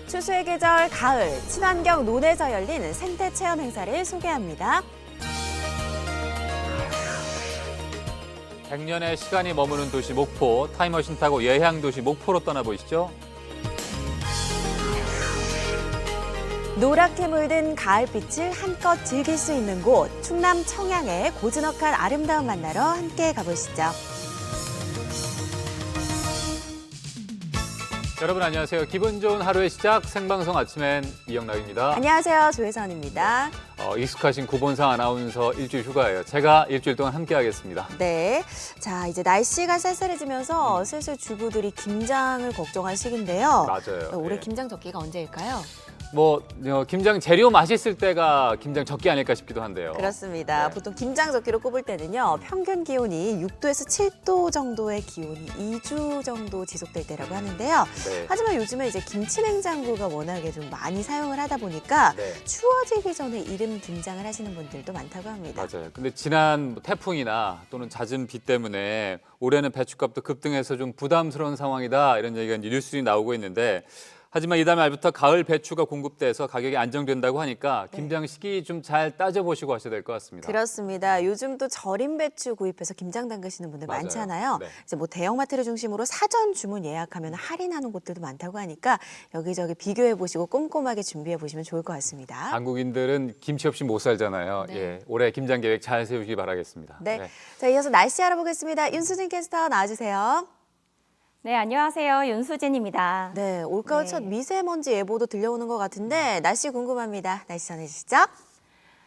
추수의 계절 가을, 친환경 논에서 열린 생태 체험 행사를 소개합니다. 100년의 시간이 머무는 도시 목포, 타임머신 타고 예향 도시 목포로 떠나보시죠. 노랗게 물든 가을빛을 한껏 즐길 수 있는 곳, 충남 청양의 고즈넉한 아름다움 만나러 함께 가보시죠. 여러분 안녕하세요. 기분 좋은 하루의 시작 생방송 아침엔 이영락입니다. 안녕하세요. 조혜선입니다. 익숙하신 구본상 아나운서 일주일 휴가예요. 제가 일주일 동안 함께하겠습니다. 네, 자 이제 날씨가 쌀쌀해지면서 슬슬 주부들이 김장을 걱정할 시기인데요. 맞아요. 올해 예. 김장 적기가 언제일까요? 김장 재료 맛있을 때가 김장 적기 아닐까 싶기도 한데요. 그렇습니다. 네. 보통 김장 적기로 꼽을 때는요. 평균 기온이 6도에서 7도 정도의 기온이 2주 정도 지속될 때라고 하는데요. 네. 하지만 요즘은 이제 김치 냉장고가 워낙에 좀 많이 사용을 하다 보니까 네. 추워지기 전에 이른 김장을 하시는 분들도 많다고 합니다. 맞아요. 근데 지난 태풍이나 또는 잦은 비 때문에 올해는 배추값도 급등해서 좀 부담스러운 상황이다 이런 얘기가 이제 뉴스에 나오고 있는데 하지만 이달 말부터 가을 배추가 공급돼서 가격이 안정된다고 하니까 김장 시기 좀 잘 따져보시고 하셔야 될 것 같습니다. 그렇습니다. 요즘도 절임 배추 구입해서 김장 담그시는 분들 맞아요. 많잖아요. 네. 이제 뭐 대형마트를 중심으로 사전 주문 예약하면 할인하는 곳들도 많다고 하니까 여기저기 비교해 보시고 꼼꼼하게 준비해 보시면 좋을 것 같습니다. 한국인들은 김치 없이 못 살잖아요. 네. 예, 올해 김장 계획 잘 세우시기 바라겠습니다. 네. 자, 이어서 날씨 알아보겠습니다. 윤수진 캐스터 나와주세요. 네, 안녕하세요. 윤수진입니다. 네, 올가을 네. 첫 미세먼지 예보도 들려오는 것 같은데 날씨 궁금합니다. 날씨 전해주시죠.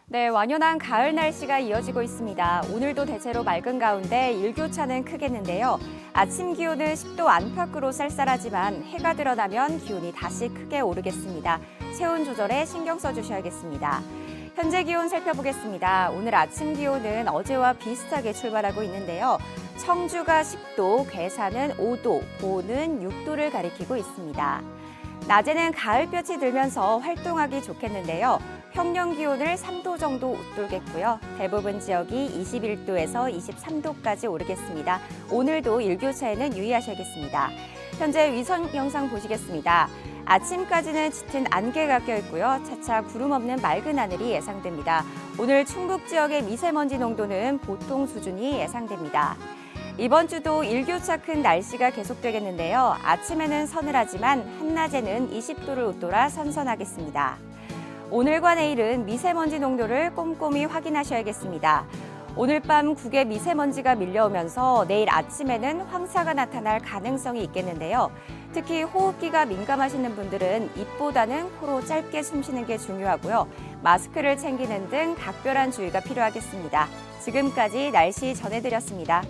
네, 완연한 가을 날씨가 이어지고 있습니다. 오늘도 대체로 맑은 가운데 일교차는 크겠는데요. 아침 기온은 10도 안팎으로 쌀쌀하지만 해가 드러나면 기온이 다시 크게 오르겠습니다. 체온 조절에 신경 써주셔야겠습니다. 현재 기온 살펴보겠습니다. 오늘 아침 기온은 어제와 비슷하게 출발하고 있는데요. 청주가 10도, 괴산은 5도, 보는 6도를 가리키고 있습니다. 낮에는 가을볕이 들면서 활동하기 좋겠는데요. 평년 기온을 3도 정도 웃돌겠고요. 대부분 지역이 21도에서 23도까지 오르겠습니다. 오늘도 일교차에는 유의하셔야겠습니다. 현재 위성 영상 보시겠습니다. 아침까지는 짙은 안개가 껴있고요. 차차 구름 없는 맑은 하늘이 예상됩니다. 오늘 충북 지역의 미세먼지 농도는 보통 수준이 예상됩니다. 이번 주도 일교차 큰 날씨가 계속되겠는데요. 아침에는 서늘하지만 한낮에는 20도를 웃돌아 선선하겠습니다. 오늘과 내일은 미세먼지 농도를 꼼꼼히 확인하셔야겠습니다. 오늘 밤 국외 미세먼지가 밀려오면서 내일 아침에는 황사가 나타날 가능성이 있겠는데요. 특히 호흡기가 민감하시는 분들은 입보다는 코로 짧게 숨쉬는 게 중요하고요. 마스크를 챙기는 등 각별한 주의가 필요하겠습니다. 지금까지 날씨 전해드렸습니다.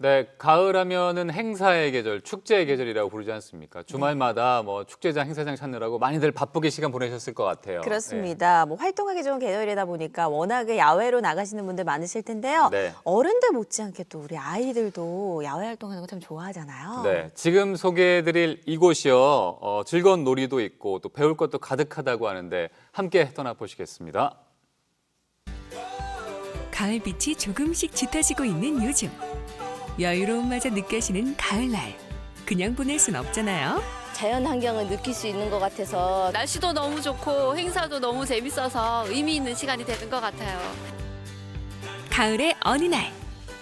네, 가을하면은 행사의 계절, 축제의 계절이라고 부르지 않습니까? 주말마다 뭐 축제장, 행사장 찾느라고 많이들 바쁘게 시간 보내셨을 것 같아요. 그렇습니다. 뭐 활동하기 좋은 계절이다 보니까 워낙에 야외로 나가시는 분들 많으실 텐데요. 네. 어른들 못지않게 또 우리 아이들도 야외 활동하는 거 참 좋아하잖아요. 네, 지금 소개해드릴 이곳이요. 즐거운 놀이도 있고 또 배울 것도 가득하다고 하는데 함께 떠나보시겠습니다. 가을빛이 조금씩 짙어지고 있는 요즘. 여유로움마저 느껴지는 가을날. 그냥 보낼 순 없잖아요. 자연 환경을 느낄 수 있는 것 같아서 날씨도 너무 좋고 행사도 너무 재밌어서 의미 있는 시간이 되는 것 같아요. 가을의 어느 날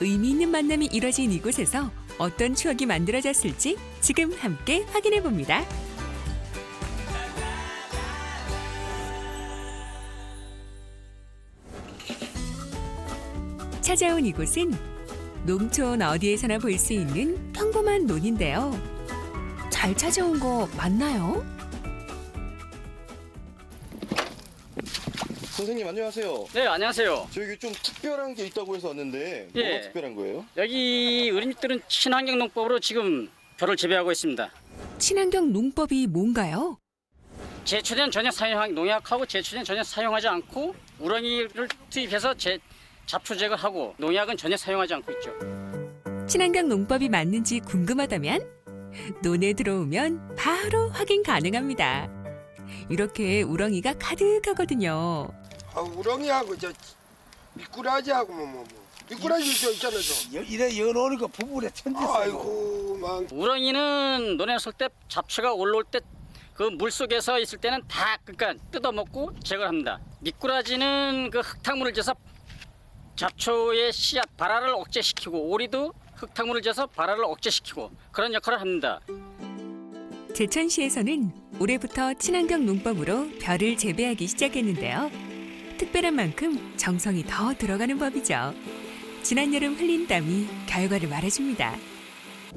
의미 있는 만남이 이뤄진 이곳에서 어떤 추억이 만들어졌을지 지금 함께 확인해 봅니다. 찾아온 이곳은 농촌 어디에서나 볼 수 있는 평범한 논인데요. 잘 찾아온 거 맞나요? 선생님 안녕하세요. 네, 안녕하세요. 저기 좀 특별한 게 있다고 해서 왔는데 예. 뭐가 특별한 거예요? 여기 어린이들은 친환경 농법으로 지금 벼를 재배하고 있습니다. 친환경 농법이 뭔가요? 제초된 전혀 사용 농약하고 제초된 전혀 사용하지 않고 우렁이를 투입해서 잡초 제거하고 농약은 전혀 사용하지 않고 있죠. 친환경 농법이 맞는지 궁금하다면 논에 들어오면 바로 확인 가능합니다. 이렇게 우렁이가 가득하거든요. 아, 우렁이하고 저 미꾸라지하고 미꾸라지 저 있잖아요. 이래 연어니까 부부래 천재세요. 아이고 막 우렁이는 논에 설 때 잡초가 올라올 때 그 물 속에서 있을 때는 다 그러니까 뜯어먹고 제거를 합니다. 미꾸라지는 그 흙탕물을 져서 잡초의 씨앗 발화를 억제시키고 오리도 흙탕물을 져서 발화를 억제시키고 그런 역할을 합니다. 제천시에서는 올해부터 친환경 농법으로 벼를 재배하기 시작했는데요. 특별한 만큼 정성이 더 들어가는 법이죠. 지난 여름 흘린 땀이 결과를 말해줍니다.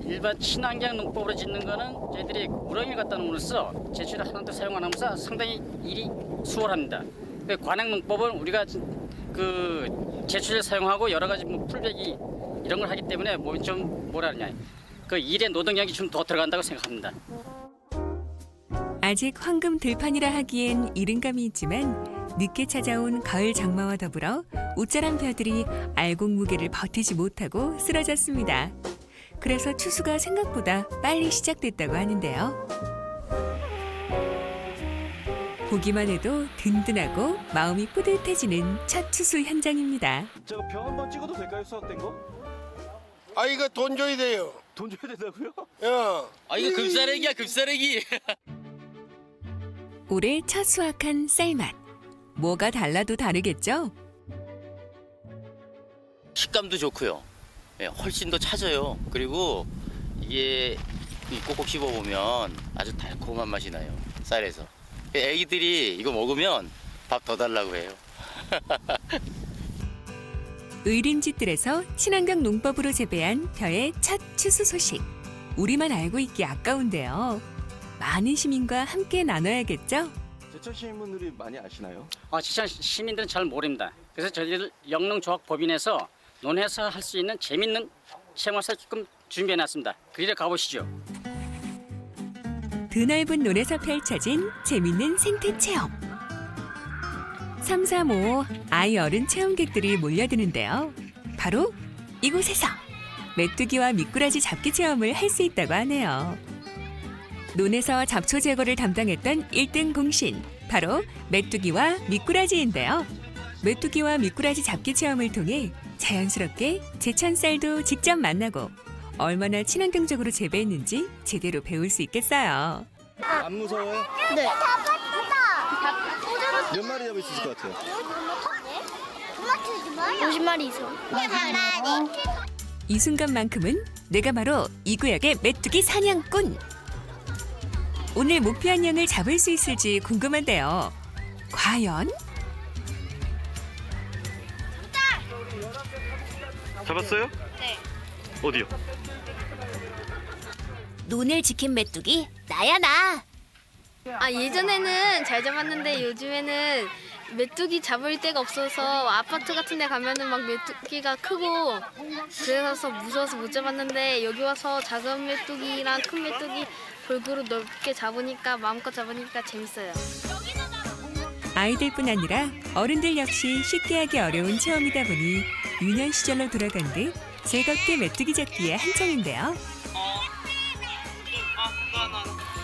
일반 친환경 농법으로 짓는 거는 저희들이 우렁이를 갖다 놓음으로써 제초를 하나도 사용 안 하면서 상당히 일이 수월합니다. 관행 농법은 우리가 그 제초제를 사용하고 여러 가지 뭐 풀베기 이런 걸 하기 때문에 몸이 좀 뭐라 그러냐 그 일의 노동력이 좀 더 들어간다고 생각합니다. 아직 황금 들판이라 하기엔 이른 감이 있지만 늦게 찾아온 가을 장마와 더불어 우짜란 벼들이 알곡 무게를 버티지 못하고 쓰러졌습니다. 그래서 추수가 생각보다 빨리 시작됐다고 하는데요. 보기만 해도 든든하고 마음이 뿌듯해지는 첫 추수 현장입니다. 제가 벼 한번 찍어도 될까요? 수확된 거? 아 이거 돈 줘야 돼요. 돈 줘야 된다고요? 야. 아 이거 급사래기야 급사래기. 올해 첫 수확한 쌀맛. 뭐가 달라도 다르겠죠? 식감도 좋고요. 예, 훨씬 더 차져요. 그리고 이게 꼭꼭 씹어보면 아주 달콤한 맛이 나요. 쌀에서. 애기들이 이거 먹으면 밥 더 달라고 해요. 의림집들에서 친환경 농법으로 재배한 벼의 첫 추수 소식. 우리만 알고 있기 아까운데요. 많은 시민과 함께 나눠야겠죠? 제천 시민분들이 많이 아시나요? 제천 시민들은 잘 모릅니다. 그래서 저희들 영농조합법인에서 논에서 할 수 있는 재밌는 체험을 살게끔 준비해놨습니다. 그리로 가보시죠. 드넓은 논에서 펼쳐진 재밌는 생태 체험. 3, 3, 5 아이 어른 체험객들이 몰려드는데요. 바로 이곳에서 메뚜기와 미꾸라지 잡기 체험을 할 수 있다고 하네요. 논에서 잡초 제거를 담당했던 1등 공신, 바로 메뚜기와 미꾸라지인데요. 메뚜기와 미꾸라지 잡기 체험을 통해 자연스럽게 제천 쌀도 직접 만나고 얼마나 친환경적으로 재배했는지 제대로 배울 수 있겠어요. 안 무서워요? 네. 몇 마리 잡을 수 있을 것 같아요? 50마리 있어. 이 순간만큼은 내가 바로 이 구역의 메뚜기 사냥꾼. 오늘 목표한 양을 잡을 수 있을지 궁금한데요. 과연? 잡았어요? 네. 어디요? 논을 지킨 메뚜기 나야 나. 예전에는 잘 잡았는데 요즘에는 메뚜기 잡을 데가 없어서 아파트 같은 데 가면은 막 메뚜기가 크고 그래서 무서워서 못 잡았는데 여기 와서 작은 메뚜기랑 큰 메뚜기 골고루 넓게 잡으니까 마음껏 잡으니까 재밌어요. 아이들뿐 아니라 어른들 역시 쉽게 하기 어려운 체험이다 보니 유년 시절로 돌아간 듯 즐겁게 메뚜기 잡기에 한창인데요.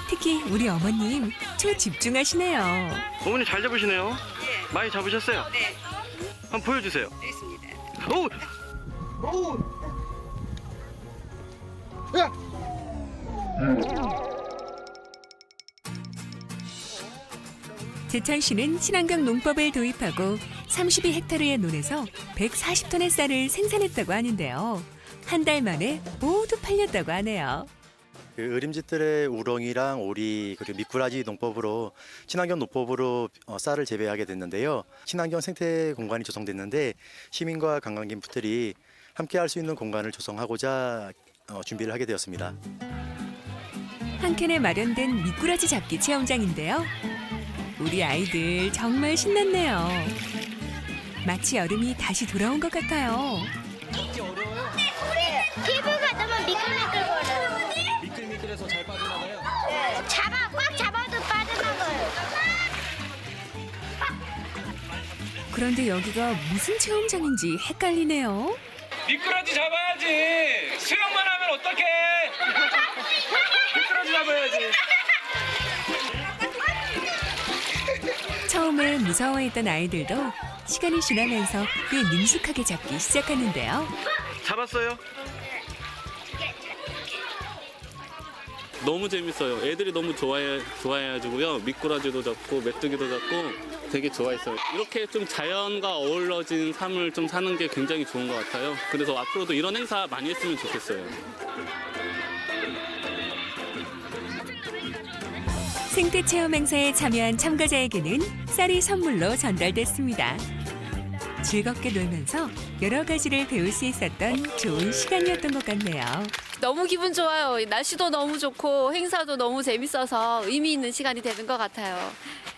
특히 우리 어머님 초집중하시네요. 어머니 잘 잡으시네요. 많이 잡으셨어요? 네. 한번 보여주세요. 됐습니다. 오! 제천시는 친환경 농법을 도입하고 32헥타르의 논에서 140톤의 쌀을 생산했다고 하는데요. 한 달 만에 모두 팔렸다고 하네요. 그 의림집들의 우렁이랑 오리 그리고 미꾸라지 농법으로 친환경 농법으로 쌀을 재배하게 됐는데요. 친환경 생태 공간이 조성됐는데 시민과 관광객들이 함께 할 수 있는 공간을 조성하고자 준비를 하게 되었습니다. 한켠에 마련된 미꾸라지 잡기 체험장인데요. 우리 아이들 정말 신났네요. 마치 여름이 다시 돌아온 것 같아요. 피부가 너무 미끌미끌거려요. 미끌미끌해서 잘 빠져나가요? 꽉 잡아도 빠져나가요. 그런데 여기가 무슨 체험장인지 헷갈리네요. 미꾸라지 잡아야지. 수영만 하면 어떡해. 미꾸라지 잡아야지. 처음에 무서워했던 아이들도 시간이 지나면서 꽤 능숙하게 잡기 시작하는데요. 잡았어요? 너무 재밌어요. 애들이 너무 좋아해가지고요. 미꾸라지도 잡고 메뚜기도 잡고 되게 좋아했어요. 이렇게 좀 자연과 어우러진 삶을 좀 사는 게 굉장히 좋은 것 같아요. 그래서 앞으로도 이런 행사 많이 했으면 좋겠어요. 생태 체험 행사에 참여한 참가자에게는 쌀이 선물로 전달됐습니다. 즐겁게 놀면서 여러 가지를 배울 수 있었던 좋은 시간이었던 것 같네요. 너무 기분 좋아요. 날씨도 너무 좋고 행사도 너무 재밌어서 의미 있는 시간이 되는 것 같아요.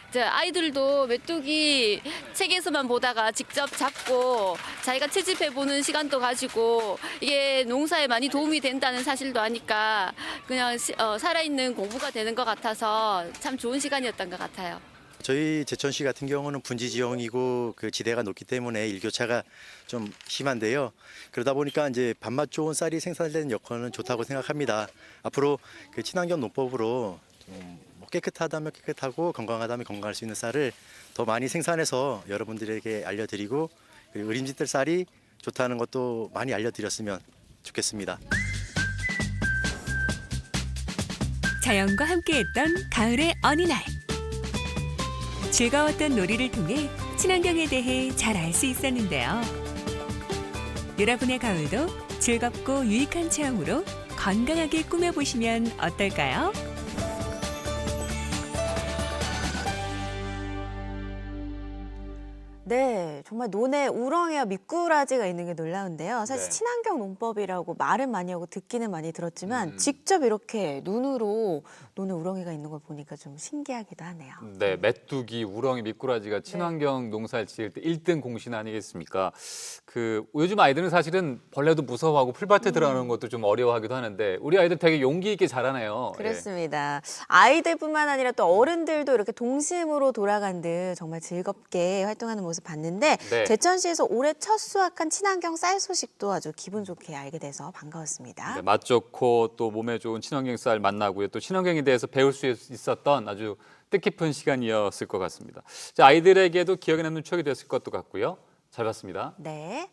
이제 아이들도 메뚜기 책에서만 보다가 직접 잡고 자기가 채집해보는 시간도 가지고 이게 농사에 많이 도움이 된다는 사실도 아니까 그냥 살아있는 공부가 되는 것 같아서 참 좋은 시간이었던 것 같아요. 저희 제천시 같은 경우는 분지 지형이고 그 지대가 높기 때문에 일교차가 좀 심한데요. 그러다 보니까 이제 밥맛 좋은 쌀이 생산되는 여건은 좋다고 생각합니다. 앞으로 그 친환경 농법으로 좀 깨끗하다면 깨끗하고 건강하다면 건강할 수 있는 쌀을 더 많이 생산해서 여러분들에게 알려드리고 그리고 어림짐들 쌀이 좋다는 것도 많이 알려드렸으면 좋겠습니다. 자연과 함께했던 가을의 어린이날. 즐거웠던 놀이를 통해 친환경에 대해 잘 알 수 있었는데요. 여러분의 가을도 즐겁고 유익한 체험으로 건강하게 꾸며보시면 어떨까요? 네, 정말 논에 우렁이와 미꾸라지가 있는 게 놀라운데요. 사실 네. 친환경 농법이라고 말은 많이 하고 듣기는 많이 들었지만 직접 이렇게 눈으로 논에 우렁이가 있는 걸 보니까 좀 신기하기도 하네요. 네, 메뚜기, 우렁이, 미꾸라지가 친환경 농사를 지을 때 1등 공신 아니겠습니까? 그 요즘 아이들은 사실은 벌레도 무서워하고 풀밭에 들어가는 것도 좀 어려워하기도 하는데 우리 아이들 되게 용기 있게 잘하네요. 그렇습니다. 아이들뿐만 아니라 또 어른들도 이렇게 동심으로 돌아간 듯 정말 즐겁게 활동하는 모습 봤는데 네. 제천시에서 올해 첫 수확한 친환경 쌀 소식도 아주 기분 좋게 알게 돼서 반가웠습니다. 네, 맛 좋고 또 몸에 좋은 친환경 쌀 만나고요. 또 친환경에 대해서 배울 수 있었던 아주 뜻깊은 시간이었을 것 같습니다. 자, 아이들에게도 기억에 남는 추억이 됐을 것도 같고요. 잘 봤습니다. 네.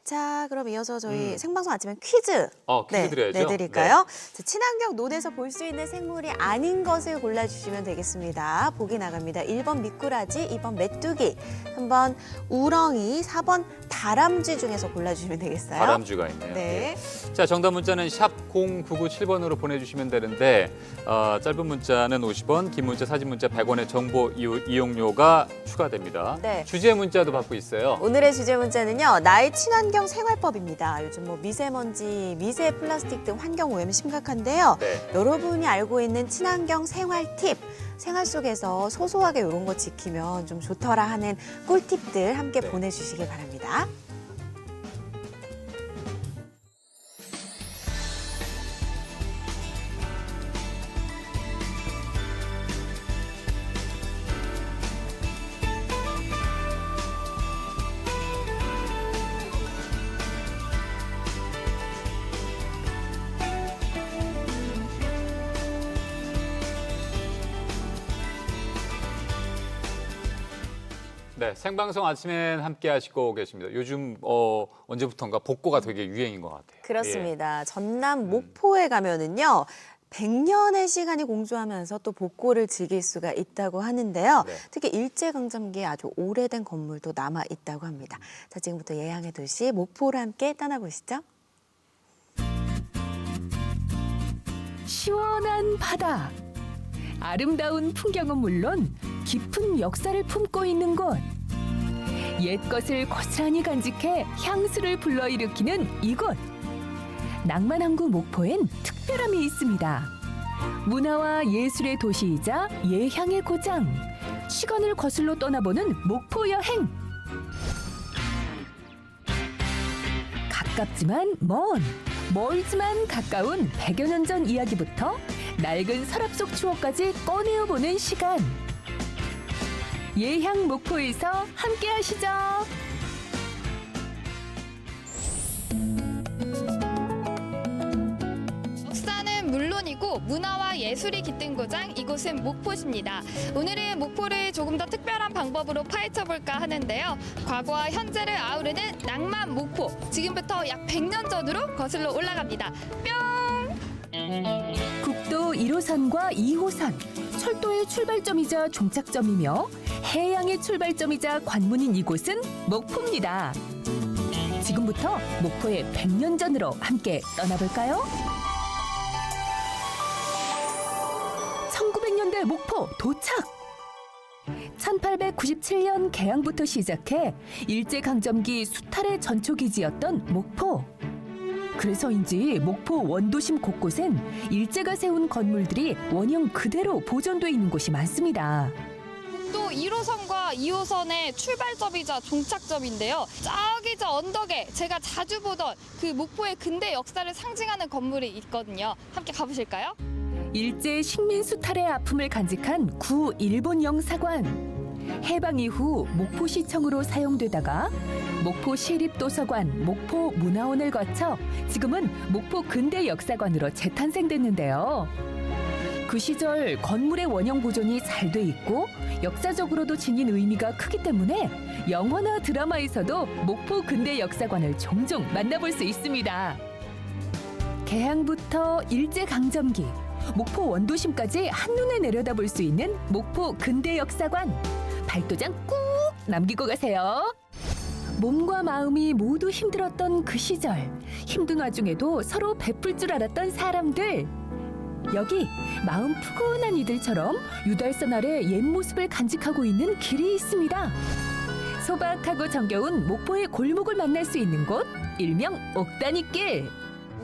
자, 그럼 이어서 저희 생방송 아침엔 퀴즈 퀴즈 드려야죠. 내드릴까요? 자, 친환경 논에서 볼 수 있는 생물이 아닌 것을 골라주시면 되겠습니다. 보기 나갑니다. 1번 미꾸라지, 2번 메뚜기, 3번 우렁이, 4번 다람쥐 중에서 골라주시면 되겠어요. 다람쥐가 있네요. 네. 예. 자, 정답 문자는 샵 0997번으로 보내주시면 되는데 짧은 문자는 50원, 긴 문자, 사진 문자 100원의 정보 이용료가 추가됩니다. 네. 주제 문자도 받고 있어요. 오늘의 주제 문자는요. 나의 친환경 생활법입니다. 요즘 뭐 미세먼지, 미세 플라스틱 등 환경 오염이 심각한데요. 네. 여러분이 알고 있는 친환경 생활 팁, 생활 속에서 소소하게 이런 거 지키면 좀 좋더라 하는 꿀팁들 함께 보내주시기 바랍니다. 네, 생방송 아침엔 함께 하시고 계십니다. 요즘 언제부턴가 복고가 되게 유행인 것 같아요. 그렇습니다. 전남 목포에 가면은요. 100년의 시간이 공조하면서 또 복고를 즐길 수가 있다고 하는데요. 네. 특히 일제강점기에 아주 오래된 건물도 남아 있다고 합니다. 자, 지금부터 예향의 도시 목포를 함께 떠나보시죠. 시원한 바다, 아름다운 풍경은 물론 깊은 역사를 품고 있는 곳. 옛것을 고스란히 간직해 향수를 불러일으키는 이곳. 낭만항구 목포엔 특별함이 있습니다. 문화와 예술의 도시이자 예향의 고장. 시간을 거슬러 떠나보는 목포 여행. 가깝지만 멀지만 가까운 100여 년 전 이야기부터 낡은 서랍 속 추억까지 꺼내어보는 시간. 예향 목포에서 함께 하시죠. 문화고 문화와 예술이 깃든 고장 이곳은 목포시입니다. 오늘은 목포를 조금 더 특별한 방법으로 파헤쳐볼까 하는데요. 과거와 현재를 아우르는 낭만 목포. 지금부터 약 100년 전으로 거슬러 올라갑니다. 뿅! 국도 1호선과 2호선, 철도의 출발점이자 종착점이며 해양의 출발점이자 관문인 이곳은 목포입니다. 지금부터 목포의 100년 전으로 함께 떠나볼까요? 1900년대 목포 도착! 1897년 개항부터 시작해 일제강점기 수탈의 전초기지였던 목포. 그래서인지 목포 원도심 곳곳엔 일제가 세운 건물들이 원형 그대로 보존돼 있는 곳이 많습니다. 또 1호선과 2호선의 출발점이자 종착점인데요. 저기 저 언덕에 제가 자주 보던 그 목포의 근대 역사를 상징하는 건물이 있거든요. 함께 가보실까요? 일제 식민 수탈의 아픔을 간직한 구 일본 영사관. 해방 이후 목포시청으로 사용되다가 목포시립도서관, 목포문화원을 거쳐 지금은 목포 근대역사관으로 재탄생됐는데요. 그 시절 건물의 원형 보존이 잘 돼 있고 역사적으로도 지닌 의미가 크기 때문에 영화나 드라마에서도 목포 근대역사관을 종종 만나볼 수 있습니다. 개항부터 일제강점기, 목포 원도심까지 한눈에 내려다볼 수 있는 목포 근대역사관. 발도장 꾹 남기고 가세요. 몸과 마음이 모두 힘들었던 그 시절, 힘든 와중에도 서로 베풀 줄 알았던 사람들. 여기 마음 푸근한 이들처럼 유달선 아래 옛 모습을 간직하고 있는 길이 있습니다. 소박하고 정겨운 목포의 골목을 만날 수 있는 곳, 일명 옥다니길.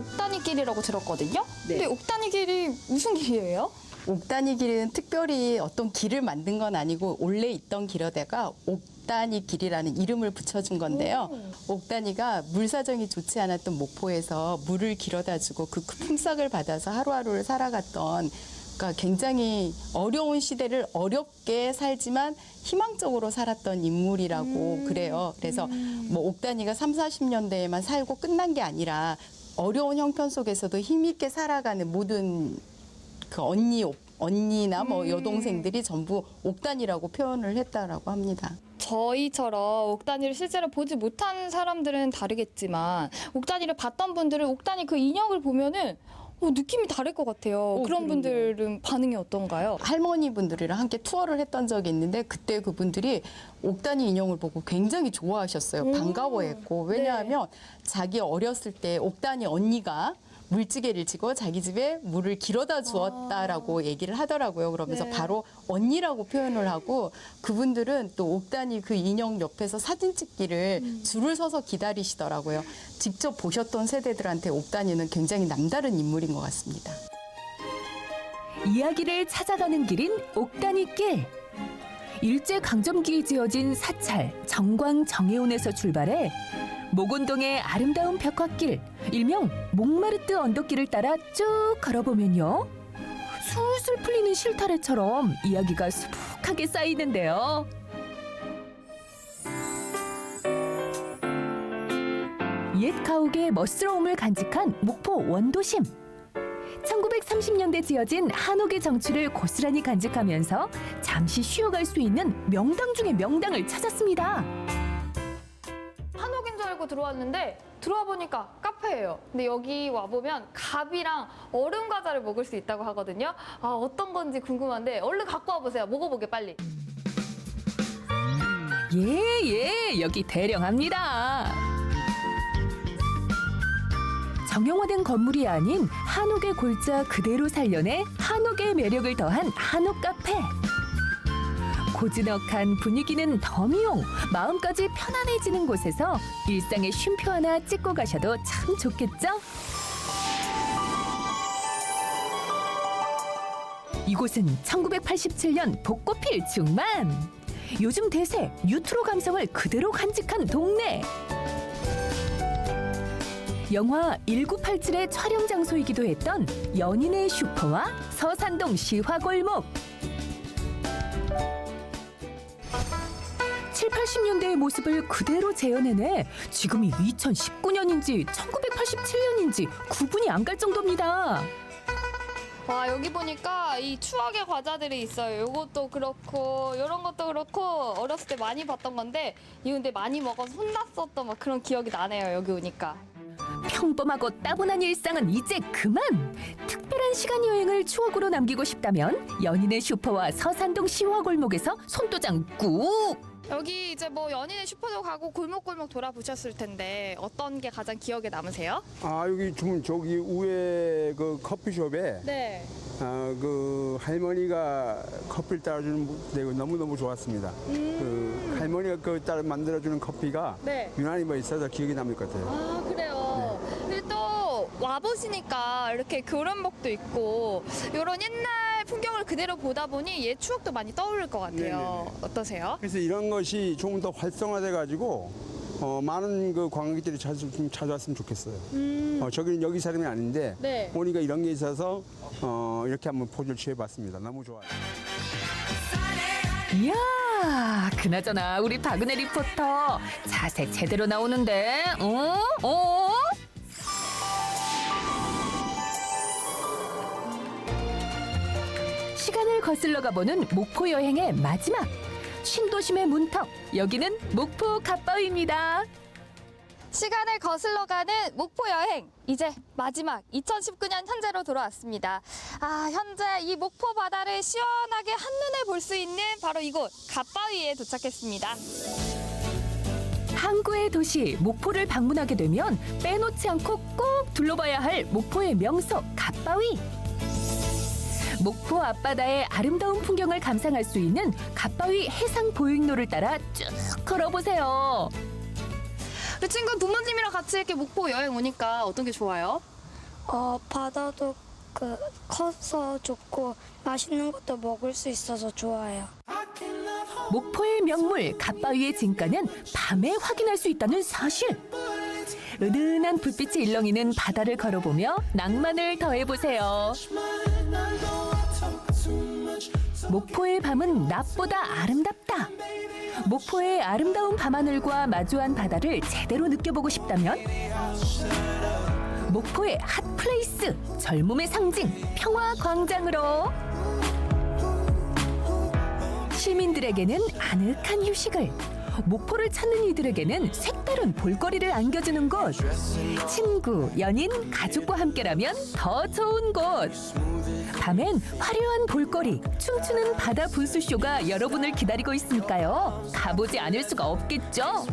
옥다니길이라고 들었거든요. 근데 옥다니길이 무슨 길이에요? 옥다니 길은 특별히 어떤 길을 만든 건 아니고 원래 있던 길에다가 옥다니 길이라는 이름을 붙여준 건데요. 옥다니가 물 사정이 좋지 않았던 목포에서 물을 길어다 주고 그 품삯을 받아서 하루하루를 살아갔던, 그러니까 굉장히 어려운 시대를 어렵게 살지만 희망적으로 살았던 인물이라고 그래요. 그래서 뭐 옥다니가 30-40년대에만 살고 끝난 게 아니라 어려운 형편 속에서도 힘있게 살아가는 모든 그 언니나 뭐 여동생들이 전부 옥단이라고 표현을 했다라고 합니다. 저희처럼 옥다니를 실제로 보지 못한 사람들은 다르겠지만 옥다니를 봤던 분들은 옥다니 그 인형을 보면은 느낌이 다를 것 같아요. 그런 분들은 반응이 어떤가요? 할머니 분들이랑 함께 투어를 했던 적이 있는데 그때 그분들이 옥다니 인형을 보고 굉장히 좋아하셨어요. 반가워했고. 왜냐하면 자기 어렸을 때 옥다니 언니가 물찌개를 지고 자기 집에 물을 길어다 주었다라고 얘기를 하더라고요. 그러면서 바로 언니라고 표현을 하고, 그분들은 또 옥다니 그 인형 옆에서 사진 찍기를 줄을 서서 기다리시더라고요. 직접 보셨던 세대들한테 옥다니는 굉장히 남다른 인물인 것 같습니다. 이야기를 찾아가는 길인 옥다니길. 일제강점기에 지어진 사찰 정광 정해온에서 출발해 목원동의 아름다운 벽화길, 일명 몽마르트 언덕길을 따라 쭉 걸어보면요. 술술 풀리는 실타래처럼 이야기가 수북하게 쌓이는데요. 옛 가옥의 멋스러움을 간직한 목포 원도심. 1930년대 지어진 한옥의 정취를 고스란히 간직하면서 잠시 쉬어갈 수 있는 명당 중의 명당을 찾았습니다. 한옥인 줄 알고 들어왔는데 들어와 보니까 카페예요. 근데 여기 와보면 갑이랑 얼음 과자를 먹을 수 있다고 하거든요. 어떤 건지 궁금한데 얼른 갖고 와보세요. 먹어보게 빨리. 예, 여기 대령합니다. 정형화된 건물이 아닌 한옥의 골자 그대로 살려내 한옥의 매력을 더한 한옥 카페. 고즈넉한 분위기는 덤이용, 마음까지 편안해지는 곳에서 일상의 쉼표 하나 찍고 가셔도 참 좋겠죠? 이곳은 1987년 벚꽃 필 중만. 요즘 대세 뉴트로 감성을 그대로 간직한 동네. 영화 1987의 촬영 장소이기도 했던 연인의 슈퍼와 서산동 시화골목. 7, 80년대의 모습을 그대로 재현해내 지금이 2019년인지 1987년인지 구분이 안 갈 정도입니다. 와, 여기 보니까 이 추억의 과자들이 있어요. 요것도 그렇고 이런 것도 그렇고 어렸을 때 많이 봤던 건데 이 근데 많이 먹어서 혼났었던 막 그런 기억이 나네요. 여기 오니까. 평범하고 따분한 일상은 이제 그만! 특별한 시간 여행을 추억으로 남기고 싶다면 연인의 슈퍼와 서산동 시화골목에서 손도장 꾹! 여기 이제 뭐 연인의 슈퍼도 가고 골목골목 돌아보셨을 텐데 어떤 게 가장 기억에 남으세요? 아 여기 좀 저기 위에 그 커피숍에 네. 그 할머니가 커피를 따라주는 데가 너무너무 좋았습니다. 그 할머니가 그 따라 만들어주는 커피가 네. 유난히 뭐 있어서 기억에 남을 것 같아요. 아, 그래요. 근데 또 와보시니까 이렇게 교련복도 있고 이런 옛날 풍경을 그대로 보다 보니 옛 추억도 많이 떠오를 것 같아요. 네네네. 어떠세요? 그래서 이런 것이 조금 더 활성화돼 가지고 많은 그 관광객들이 좀 찾아왔으면 좋겠어요. 저기는 여기 사람이 아닌데 네. 보니까 이런 게 있어서 이렇게 한번 포즈를 취해봤습니다. 너무 좋아요. 이야, 그나저나 우리 박은혜 리포터 자색 제대로 나오는데, 어? 시간을 거슬러 가보는 목포 여행의 마지막 신도심의 문턱, 여기는 목포 갓바위입니다. 시간을 거슬러 가는 목포 여행 이제 마지막 2019년 현재로 돌아왔습니다. 아, 현재 이 목포 바다를 시원하게 한눈에 볼 수 있는 바로 이곳 갓바위에 도착했습니다. 항구의 도시 목포를 방문하게 되면 빼놓지 않고 꼭 둘러봐야 할 목포의 명소 갓바위. 목포 앞바다의 아름다운 풍경을 감상할 수 있는 갓바위 해상 보행로를 따라 쭉 걸어보세요. 그 친구 부모님이랑 같이 이렇게 목포 여행 오니까 어떤 게 좋아요? 바다도 커서 좋고 맛있는 것도 먹을 수 있어서 좋아요. 목포의 명물 갓바위의 진가는 밤에 확인할 수 있다는 사실. 은은한 불빛이 일렁이는 바다를 걸어보며 낭만을 더해보세요. 목포의 밤은 낮보다 아름답다. 목포의 아름다운 밤하늘과 마주한 바다를 제대로 느껴보고 싶다면 목포의 핫플레이스, 젊음의 상징, 평화광장으로 시민들에게는 아늑한 휴식을, 목포를 찾는 이들에게는 색다른 볼거리를 안겨주는 곳. 친구, 연인, 가족과 함께라면 더 좋은 곳. 밤엔 화려한 볼거리, 춤추는 바다 분수쇼가 여러분을 기다리고 있으니까요. 가보지 않을 수가 없겠죠.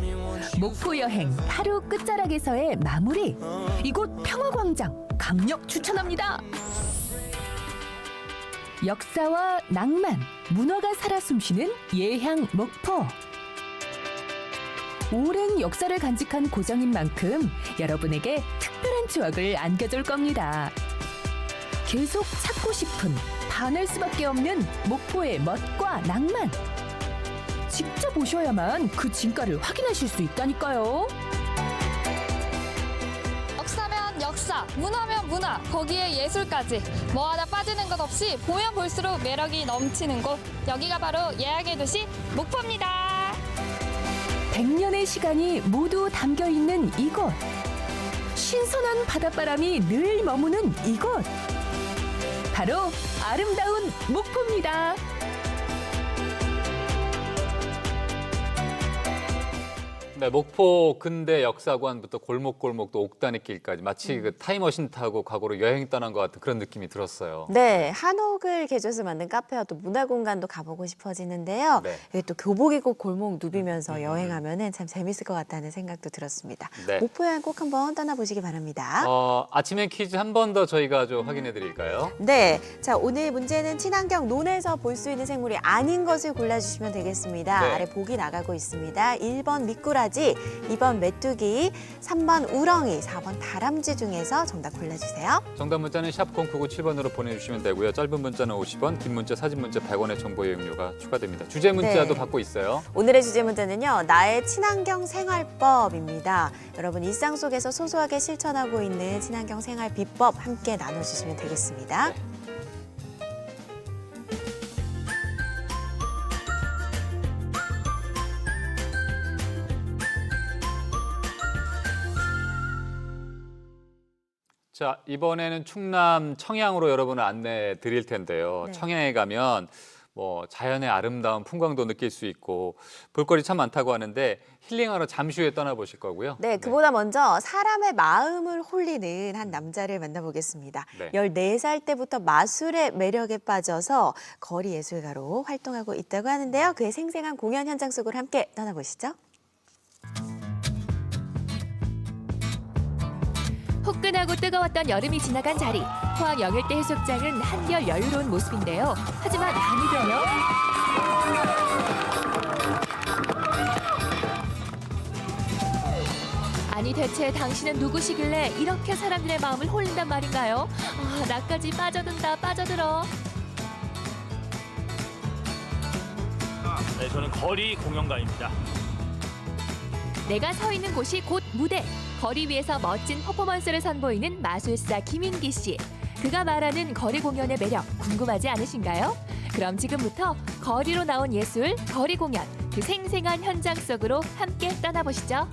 목포 여행 하루 끝자락에서의 마무리. 이곳 평화광장 강력 추천합니다. 역사와 낭만, 문화가 살아 숨쉬는 예향 목포. 오랜 역사를 간직한 고장인 만큼 여러분에게 특별한 추억을 안겨줄 겁니다. 계속 찾고 싶은, 반할 수밖에 없는 목포의 멋과 낭만. 직접 오셔야만 그 진가를 확인하실 수 있다니까요. 역사면 역사, 문화면 문화, 거기에 예술까지 뭐 하나 빠지는 것 없이 보면 볼수록 매력이 넘치는 곳. 여기가 바로 예향의 도시 목포입니다. 100년의 시간이 모두 담겨있는 이곳. 신선한 바닷바람이 늘 머무는 이곳. 바로 아름다운 목포입니다. 네, 목포 근대 역사관부터 골목골목 또 옥다니길까지 마치 그 타임머신 타고 과거로 여행 떠난 것 같은 그런 느낌이 들었어요. 네, 한옥을 개조해서 만든 카페와 또 문화공간도 가보고 싶어지는데요. 네. 여기 또 교복이고 골목 누비면서 여행하면은 참 재밌을 것 같다는 생각도 들었습니다. 네. 목포 여행 꼭 한번 떠나보시기 바랍니다. 아침에 퀴즈 한 번 더 저희가 좀 확인해 드릴까요? 네, 자 오늘 문제는 친환경 논에서 볼 수 있는 생물이 아닌 것을 골라주시면 되겠습니다. 네. 아래 보기 나가고 있습니다. 1번 미꾸라지, 2번 메뚜기, 3번 우렁이, 4번 다람쥐 중에서 정답 골라주세요. 정답 문자는 샵 0997번으로 보내주시면 되고요. 짧은 문자는 50원, 긴 문자, 사진 문자 100원의 정보 이용료가 추가됩니다. 주제 문자도 네. 받고 있어요. 오늘의 주제 문제는요. 나의 친환경 생활법입니다. 여러분 일상 속에서 소소하게 실천하고 있는 친환경 생활 비법 함께 나눠주시면 되겠습니다. 네. 자, 이번에는 충남 청양으로 여러분을 안내해 드릴 텐데요. 네. 청양에 가면 뭐 자연의 아름다운 풍광도 느낄 수 있고 볼거리 참 많다고 하는데 힐링하러 잠시 후에 떠나보실 거고요. 네, 그보다 먼저 사람의 마음을 홀리는 한 남자를 만나보겠습니다. 네. 14살 때부터 마술의 매력에 빠져서 거리 예술가로 활동하고 있다고 하는데요. 그의 생생한 공연 현장 속으로 함께 떠나보시죠. 후끈하고 뜨거웠던 여름이 지나간 자리. 포항 영일대 해수욕장은 한결 여유로운 모습인데요. 하지만 밤이 되면 아니 대체 당신은 누구시길래 이렇게 사람들의 마음을 홀린단 말인가요? 아, 나까지 빠져든다 빠져들어. 네, 저는 거리 공연가입니다. 내가 서 있는 곳이 곧 무대. 거리 위에서 멋진 퍼포먼스를 선보이는 마술사 김인기 씨. 그가 말하는 거리 공연의 매력 궁금하지 않으신가요? 그럼 지금부터 거리로 나온 예술, 거리 공연, 그 생생한 현장 속으로 함께 떠나보시죠.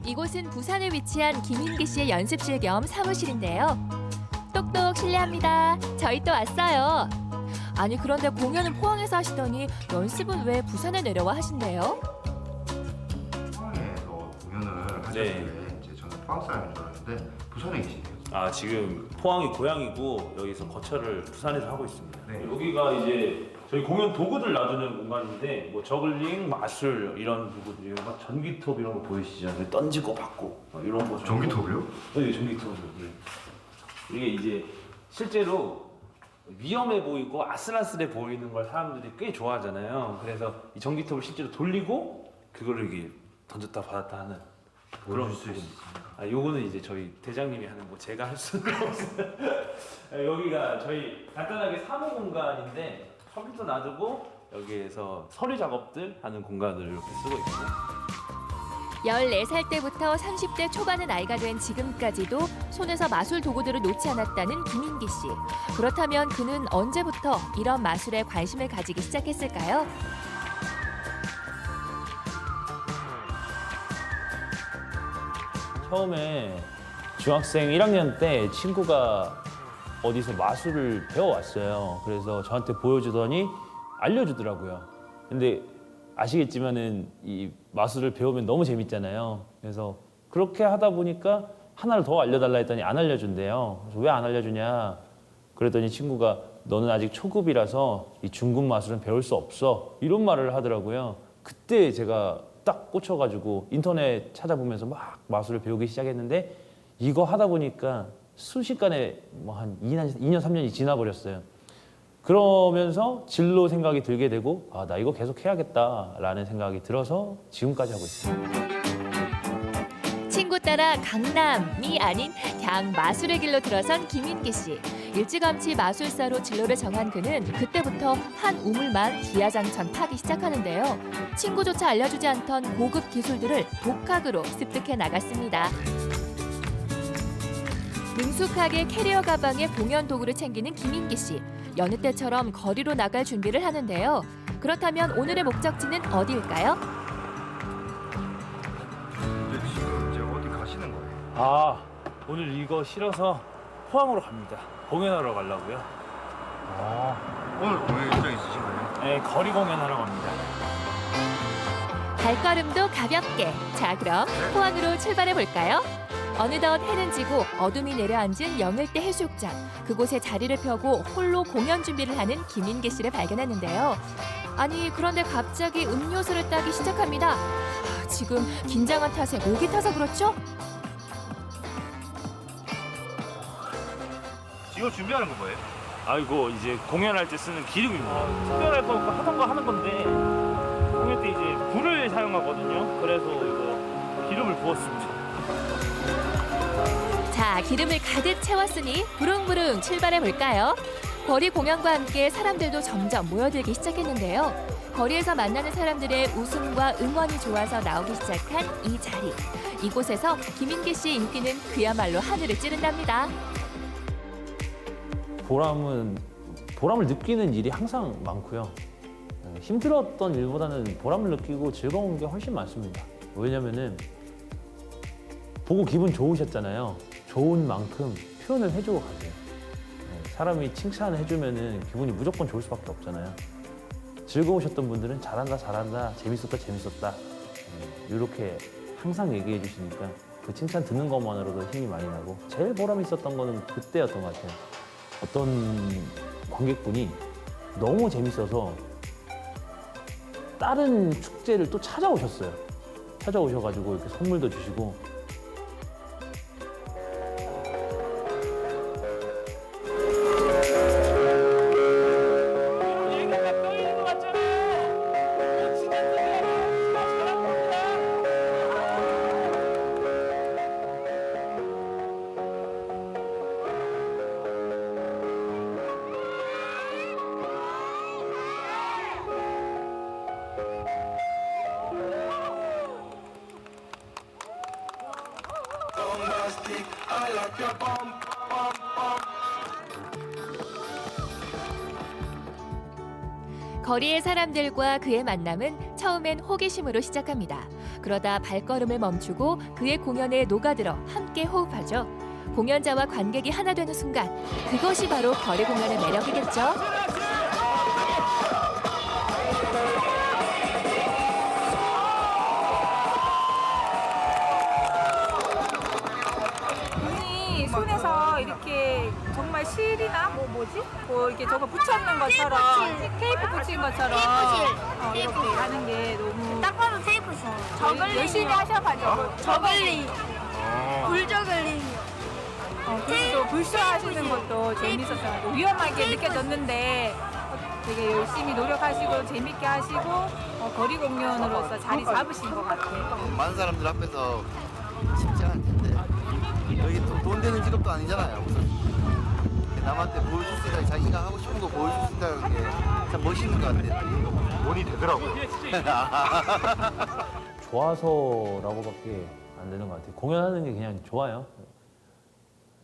이곳은 부산에 위치한 김인기 씨의 연습실 겸 사무실인데요. 똑똑 실례합니다. 저희 또 왔어요. 아니 그런데 공연은 포항에서 하시더니 연습은 왜 부산에 내려와 하신대요? 포항에서 공연을 하셨는데 이제 저는 포항 사람인 줄 알았는데 부산에 계시네요. 아, 지금 포항이 고향이고 여기서 거처를 부산에서 하고 있습니다. 네. 여기가 이제 저희 공연 도구들 놔두는 공간인데 뭐 저글링, 마술 이런 도구들이요. 막 전기톱 이런 거 보이시죠? 던지고 받고 이런 거. 전기톱이요? 네, 전기톱. 이게 이제 실제로 위험해 보이고 아슬아슬해 보이는 걸 사람들이 꽤 좋아하잖아요. 그래서 이 전기톱을 실제로 돌리고 그거를 이렇게 던졌다 받았다 하는 그런 수 있습니다. 아, 요거는 이제 저희 대장님이 하는 거 제가 할 수는 없어요. 여기가 저희 간단하게 사무 공간인데 컴퓨터 놔두고 여기에서 서류 작업들 하는 공간을 이렇게 쓰고 있고요. 14살 때부터 30대 초반의 나이가 된 지금까지도 손에서 마술 도구들을 놓지 않았다는 김인기 씨. 그렇다면 그는 언제부터 이런 마술에 관심을 가지기 시작했을까요? 처음에 중학생 1학년 때 친구가 어디서 마술을 배워왔어요. 그래서 저한테 보여주더니 알려주더라고요. 근데 아시겠지만은 이 마술을 배우면 너무 재밌잖아요. 그래서 그렇게 하다 보니까 하나를 더 알려달라 했더니 안 알려준대요. 그래서 왜 안 알려주냐? 그랬더니 친구가 너는 아직 초급이라서 이 중급 마술은 배울 수 없어. 이런 말을 하더라고요. 그때 제가 딱 꽂혀가지고 인터넷 찾아보면서 막 마술을 배우기 시작했는데 이거 하다 보니까 순식간에 뭐 한 2년, 3년이 지나버렸어요. 그러면서 진로 생각이 들게 되고 아, 나 이거 계속 해야겠다라는 생각이 들어서 지금까지 하고 있습니다. 친구 따라 강남이 아닌 그냥 마술의 길로 들어선 김인기 씨. 일찌감치 마술사로 진로를 정한 그는 그때부터 한 우물만 기야장천 파기 시작하는데요. 친구조차 알려주지 않던 고급 기술들을 독학으로 습득해 나갔습니다. 능숙하게 캐리어 가방에 공연 도구를 챙기는 김인기 씨. 여느 때처럼 거리로 나갈 준비를 하는데요. 그렇다면 오늘의 목적지는 어디일까요? 지금 이제 어디 가시는 거예요? 아, 오늘 이거 실어서 포항으로 갑니다. 공연하러 가려고요. 오늘 공연 일정 있으신 거예요? 네, 거리 공연하러 갑니다. 발걸음도 가볍게. 자, 그럼 포항으로 출발해 볼까요? 어느덧 해는 지고 어둠이 내려앉은 영일대 해수욕장. 그곳에 자리를 펴고 홀로 공연 준비를 하는 김인기 씨를 발견했는데요. 아니 그런데 갑자기 음료수를 따기 시작합니다. 아, 지금 긴장한 탓에 목이 타서 그렇죠? 이거 준비하는 거 뭐예요? 아이고 이제 공연할 때 쓰는 기름입니다. 특별할 거 하던 거 하는 건데 공연 때 이제 불을 사용하거든요. 그래서 이거 기름을 부었습니다. 자, 기름을 가득 채웠으니 부릉부릉 출발해 볼까요? 거리 공연과 함께 사람들도 점점 모여들기 시작했는데요. 거리에서 만나는 사람들의 웃음과 응원이 좋아서 나오기 시작한 이 자리. 이곳에서 김인기 씨의 인기는 그야말로 하늘을 찌른답니다. 보람은 보람을 느끼는 일이 항상 많고요. 힘들었던 일보다는 보람을 느끼고 즐거운 게 훨씬 많습니다. 왜냐면은 보고 기분 좋으셨잖아요. 좋은 만큼 표현을 해주고 가세요. 사람이 칭찬을 해주면은 기분이 무조건 좋을 수밖에 없잖아요. 즐거우셨던 분들은 잘한다, 잘한다, 재밌었다, 재밌었다. 이렇게 항상 얘기해 주시니까 그 칭찬 듣는 것만으로도 힘이 많이 나고 제일 보람 있었던 거는 그때였던 것 같아요. 어떤 관객분이 너무 재밌어서 다른 축제를 또 찾아오셨어요. 찾아오셔가지고 이렇게 선물도 주시고. 거리의 사람들과 그의 만남은 처음엔 호기심으로 시작합니다. 그러다 발걸음을 멈추고 그의 공연에 녹아들어 함께 호흡하죠. 공연자와 관객이 하나 되는 순간, 그것이 바로 거리 공연의 매력이겠죠. 분이 손에서 이렇게 정말 실이나 뭐 이렇게 저거 붙였는 것처럼 테이프 붙인 것처럼 이렇게 하는 게 너무 딱 봐도 테이프죠. 저글링 열심히 하셔가지고 저글링, 불저글링. 그리고 불쇼하시는 것도 재밌었어요. 위험하게 느껴졌는데 되게 열심히 노력하시고 재밌게 하시고 거리 공연으로서 자리 잡으신 것 같아요. 많은 사람들 앞에서 쉽지 않을 텐데 여기 돈 되는 직업도 아니잖아요. 우선 남한테 보여줄 수 있다, 자기가 하고 싶은 거 보여줄 수 있다는 게 참 멋있는 것 같아요. 돈이 되더라고요. 좋아서라고밖에 안 되는 것 같아요. 공연하는 게 그냥 좋아요.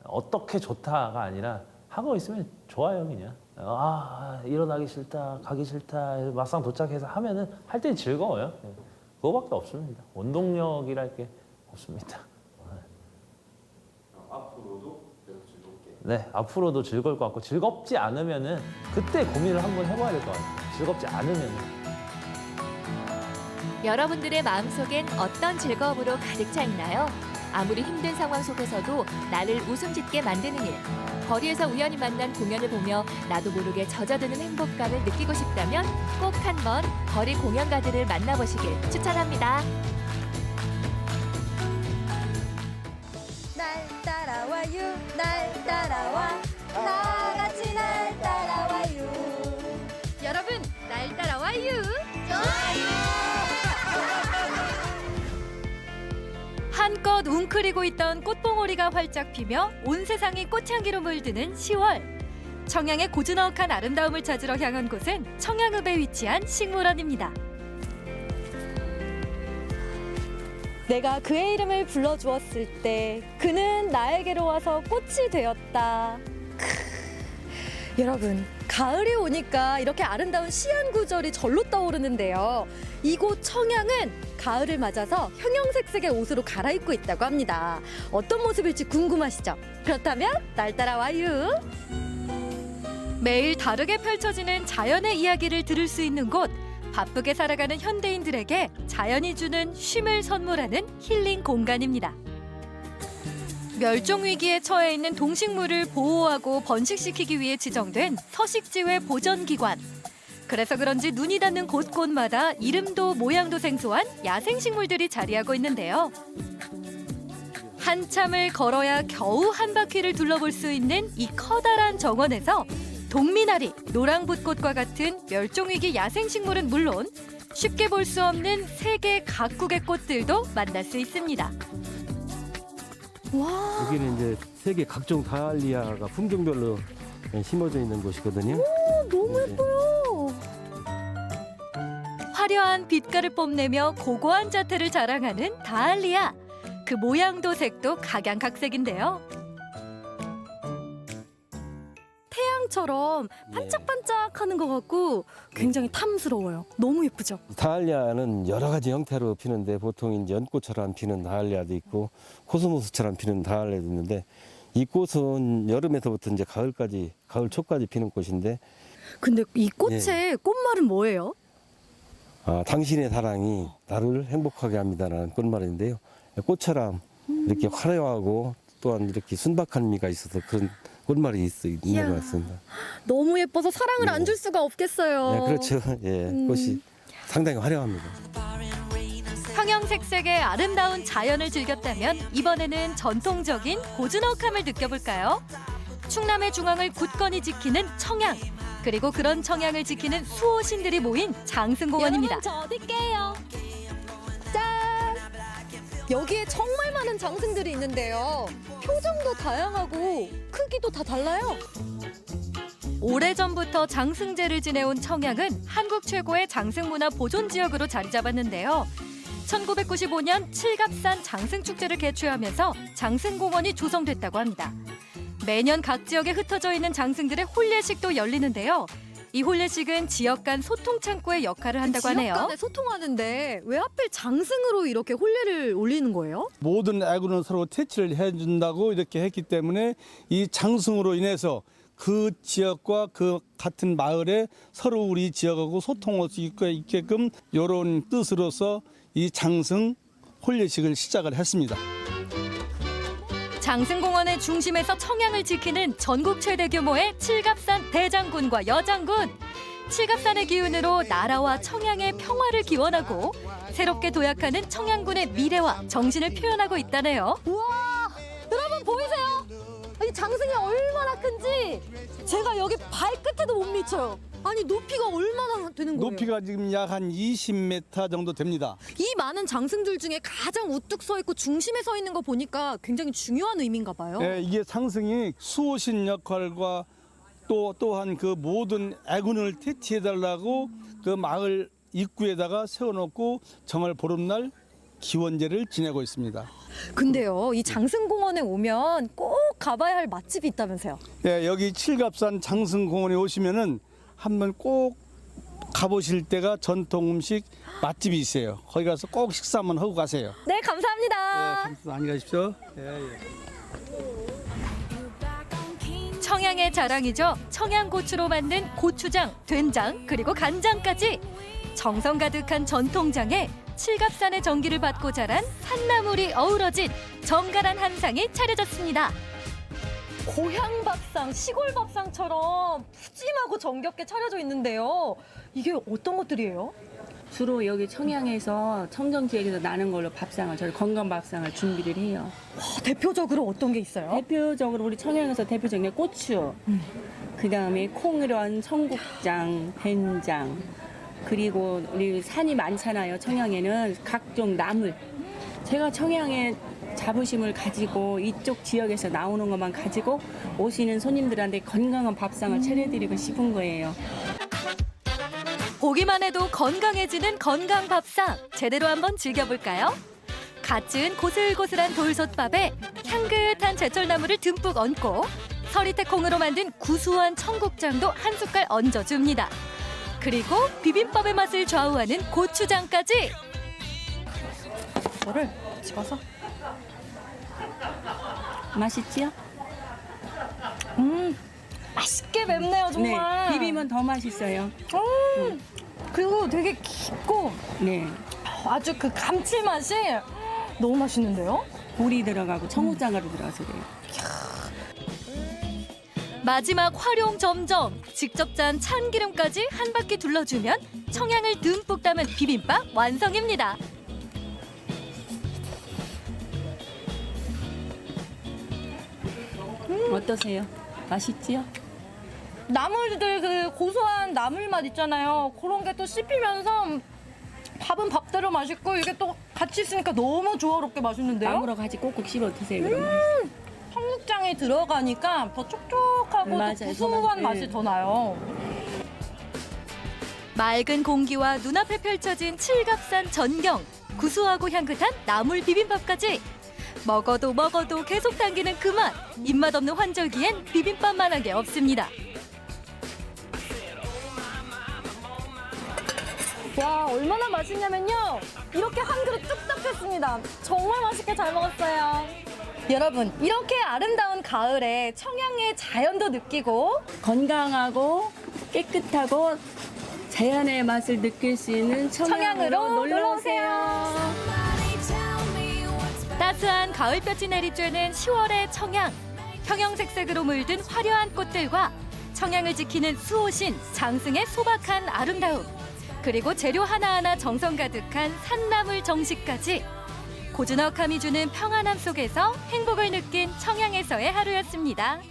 어떻게 좋다가 아니라 하고 있으면 좋아요, 그냥. 일어나기 싫다, 가기 싫다, 막상 도착해서 하면은 할 때 즐거워요. 그거밖에 없습니다. 원동력이랄 게 없습니다. 앞으로도 계속 즐겁게. 네, 앞으로도 즐거울 것 같고 즐겁지 않으면은 그때 고민을 한번 해봐야 될 것 같아요. 즐겁지 않으면은. 여러분들의 마음속엔 어떤 즐거움으로 가득 차 있나요? 아무리 힘든 상황 속에서도 나를 웃음 짓게 만드는 일. 거리에서 우연히 만난 공연을 보며 나도 모르게 젖어드는 행복감을 느끼고 싶다면 꼭 한번 거리 공연가들을 만나보시길 추천합니다. 날 따라와요, 날 따라와, 다 같이 날 따라와요. 여러분, 날 따라와요. 좋아요. 한껏 웅크리고 있던 꽃봉오리가 활짝 피며 온 세상이 꽃향기로 물드는 10월. 청양의 고즈넉한 아름다움을 찾으러 향한 곳은 청양읍에 위치한 식물원입니다. 내가 그의 이름을 불러주었을 때 그는 나에게로 와서 꽃이 되었다. 여러분, 가을이 오니까 이렇게 아름다운 시안 구절이 절로 떠오르는데요. 이곳 청양은 가을을 맞아서 형형색색의 옷으로 갈아입고 있다고 합니다. 어떤 모습일지 궁금하시죠? 그렇다면 날 따라와요. 매일 다르게 펼쳐지는 자연의 이야기를 들을 수 있는 곳. 바쁘게 살아가는 현대인들에게 자연이 주는 쉼을 선물하는 힐링 공간입니다. 멸종 위기에 처해 있는 동식물을 보호하고 번식시키기 위해 지정된 서식지회 보전기관. 그래서 그런지 눈이 닿는 곳곳마다 이름도 모양도 생소한 야생식물들이 자리하고 있는데요. 한참을 걸어야 겨우 한 바퀴를 둘러볼 수 있는 이 커다란 정원에서 동미나리, 노랑붓꽃과 같은 멸종위기 야생식물은 물론 쉽게 볼 수 없는 세계 각국의 꽃들도 만날 수 있습니다. 와. 여기는 이제 세계 각종 다알리아가 품종별로 심어져 있는 곳이거든요. 오, 너무 예뻐요. 화려한 빛깔을 뽐내며 고고한 자태를 자랑하는 다알리아. 그 모양도 색도 각양각색인데요. 청량처럼 반짝반짝하는 것 같고 굉장히 탐스러워요. 너무 예쁘죠? 다알리아는 여러 가지 형태로 피는데 보통 이제 연꽃처럼 피는 다알리아도 있고 코스모스처럼 피는 다알리아도 있는데 이 꽃은 여름에서부터 이제 가을까지, 가을 초까지 피는 꽃인데. 근데 이 꽃의 꽃말은 뭐예요? 당신의 사랑이 나를 행복하게 합니다라는 꽃말인데요. 꽃처럼 이렇게 화려하고 또한 이렇게 순박한 미가 있어서 그런 꽃말이 있는 것 같습니다. 너무 예뻐서 사랑을 안 줄 수가 없겠어요. 네, 그렇죠. 예, 꽃이 상당히 화려합니다. 형형색색의 아름다운 자연을 즐겼다면 이번에는 전통적인 고즈넉함을 느껴볼까요? 충남의 중앙을 굳건히 지키는 청양, 그리고 그런 청양을 지키는 수호신들이 모인 장승공원입니다. 여러분, 저 어딜게요? 짠! 여기에 정말 많은 장승들이 있는데요. 표정도 다양하고 크기도 다 달라요. 오래전부터 장승제를 지내온 청양은 한국 최고의 장승문화 보존 지역으로 자리 잡았는데요. 1995년 칠갑산 장승축제를 개최하면서 장승공원이 조성됐다고 합니다. 매년 각 지역에 흩어져 있는 장승들의 혼례식도 열리는데요. 이 혼례식은 지역 간 소통 창구의 역할을 한다고 하네요. 지역 간에 소통하는데 왜 하필 장승으로 이렇게 혼례를 올리는 거예요? 모든 애군은 서로 퇴치를 해준다고 이렇게 했기 때문에 이 장승으로 인해서 그 지역과 그 같은 마을에 서로 우리 지역하고 소통할 수 있게끔 이런 뜻으로서 이 장승 혼례식을 시작을 했습니다. 장승공원의 중심에서 청양을 지키는 전국 최대 규모의 칠갑산 대장군과 여장군. 칠갑산의 기운으로 나라와 청양의 평화를 기원하고 새롭게 도약하는 청양군의 미래와 정신을 표현하고 있다네요. 우와! 여러분 보이세요? 이 장승이 얼마나 큰지 제가 여기 발끝에도 못 미쳐요. 아니 높이가 얼마나 되는 거예요? 높이가 지금 약 한 20m 정도 됩니다. 이 많은 장승들 중에 가장 우뚝 서 있고 중심에 서 있는 거 보니까 굉장히 중요한 의미인가 봐요. 네, 이게 장승이 수호신 역할과 또한 그 모든 애군을 퇴치해달라고 그 마을 입구에다가 세워놓고 정월 보름날 기원제를 지내고 있습니다. 근데요, 이 장승공원에 오면 꼭 가봐야 할 맛집이 있다면서요? 네, 여기 칠갑산 장승공원에 오시면은 한번 꼭 가보실 때가 전통 음식 맛집이 있어요. 거기 가서 꼭 식사 한번 하고 가세요. 네, 감사합니다. 네, 많이 가십시오. 청양의 자랑이죠. 청양고추로 만든 고추장, 된장, 그리고 간장까지 정성 가득한 전통장에 칠갑산의 전기를 받고 자란 산나물이 어우러진 정갈한 한상이 차려졌습니다. 고향 밥상, 시골 밥상처럼 푸짐하고 정겹게 차려져 있는데요. 이게 어떤 것들이에요? 주로 여기 청양에서 청정 지역에서 나는 걸로 밥상을, 저희 건강 밥상을 준비를 해요. 대표적으로 어떤 게 있어요? 대표적으로 우리 청양에서 대표적인 게 고추, 그다음에 콩으로 한 청국장, 된장, 그리고 우리 산이 많잖아요. 청양에는 각종 나물. 제가 청양에 자부심을 가지고 이쪽 지역에서 나오는 것만 가지고 오시는 손님들한테 건강한 밥상을 차려드리고 싶은 거예요. 보기만 해도 건강해지는 건강 밥상 제대로 한번 즐겨볼까요? 갓 지은 고슬고슬한 돌솥밥에 향긋한 제철나물을 듬뿍 얹고 서리태콩으로 만든 구수한 청국장도 한 숟갈 얹어줍니다. 그리고 비빔밥의 맛을 좌우하는 고추장까지. 이거를 집어서. 맛있지요? 맛있게 맵네요, 정말. 네, 비비면 더 맛있어요. 그리고 되게 깊고 네, 아주 그 감칠맛이 너무 맛있는데요? 굴이 들어가고 청국장가루 들어가서 그래요. 마지막 활용 점정, 직접 짠 참기름까지 한 바퀴 둘러주면 청양을 듬뿍 담은 비빔밥 완성입니다. 어떠세요? 맛있지요? 나물들 그 고소한 나물 맛 있잖아요. 그런 게 또 씹히면서 밥은 밥대로 맛있고 이게 또 같이 있으니까 너무 조화롭게 맛있는데요? 나물하고 같이 꼭꼭 씹어 드세요. 그러면. 청국장이 들어가니까 더 촉촉하고 또 맞아요. 구수한 맛이 네. 더 나요. 맑은 공기와 눈앞에 펼쳐진 칠갑산 전경, 구수하고 향긋한 나물 비빔밥까지 먹어도 계속 당기는 그 맛. 입맛 없는 환절기엔 비빔밥만한 게 없습니다. 와, 얼마나 맛있냐면요. 이렇게 한 그릇 뚝딱 했습니다. 정말 맛있게 잘 먹었어요. 여러분, 이렇게 아름다운 가을에 청양의 자연도 느끼고 건강하고 깨끗하고 자연의 맛을 느낄 수 있는 청양으로 놀러 오세요. 따스한 가을볕이 내리쬐는 10월의 청양. 형형색색으로 물든 화려한 꽃들과 청양을 지키는 수호신 장승의 소박한 아름다움. 그리고 재료 하나하나 정성 가득한 산나물 정식까지. 고즈넉함이 주는 평안함 속에서 행복을 느낀 청양에서의 하루였습니다.